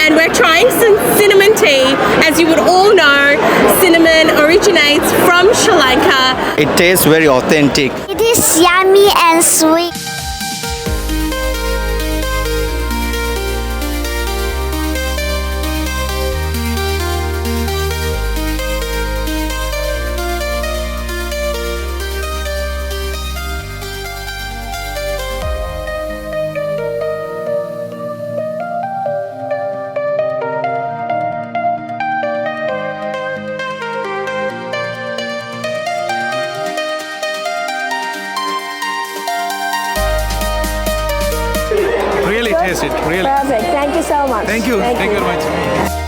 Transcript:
and we're trying some cinnamon tea. As you would all know, cinnamon originates from Sri Lanka. It tastes very authentic. It is yummy and sweet. Really taste it, really. Perfect. Thank you so much. Thank you very much.